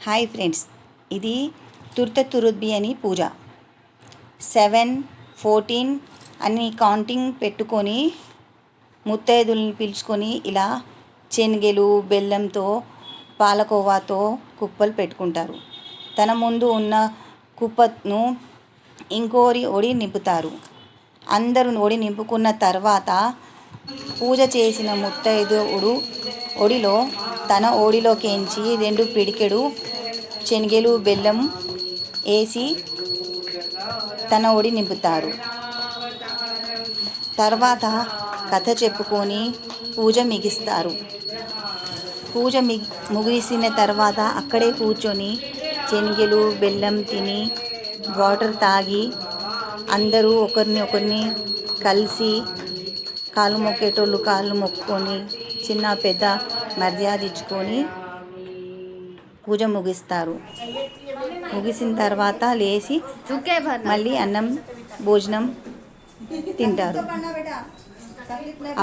Hi friends, ఇది తుర్త తురుద్బి అని పూజ 7, 14 అని కౌంటింగ్ పెట్టుకొని ముత్తైదుల్ని పిలుచుకొని ఇలా శనగలు బెల్లంతో పాలకోవాతో కుప్పలు పెట్టుకుంటారు. తన ముందు ఉన్న కుప్పను ఇంకోరి ఒడి నింపుతారు. అందరూ ఒడి నింపుకున్న తర్వాత పూజ చేసిన ముత్తైదువుడు ఒడిలో తన ఓడిలోకించి 2 పిడికెడు శనగలు బెల్లం వేసి తన ఒడి నింపుతారు. తర్వాత కథ చెప్పుకొని పూజ ముగిస్తారు. పూజ ముగిసిన తర్వాత అక్కడే కూర్చొని శనగలు బెల్లం తిని వాటర్ తాగి అందరూ ఒకరిని కలిసి కాళ్ళు మొక్కేటోళ్ళు కాళ్ళు మొక్కుకొని చిన్న పెద్ద మర్యాద ఇచ్చుకొని పూజ ముగిస్తారు. ముగిసిన తర్వాత లేచి మళ్ళీ అన్నం భోజనం తింటారు.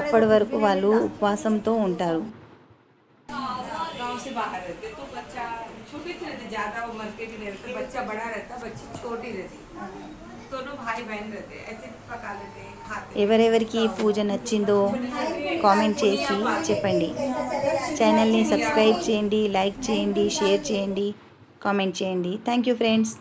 అప్పటి వరకు వాళ్ళు ఉపవాసంతో ఉంటారు. गांव से बाहर रहते तो बच्चा छोटे से रहते, ज्यादा उम्र के भी नहीं रहते, बच्चा बड़ा रहता, बच्ची छोटी रहती, दोनों भाई बहन रहते, ऐसे पका लेते खाते. ఎవరెవరికి ఈ పూజ నచ్చిందో కామెంట్ చేసి చెప్పండి. ఛానల్ని సబ్స్క్రైబ్ చేయండి, లైక్ చేయండి, షేర్ చేయండి, కామెంట్ చేయండి. Thank you friends.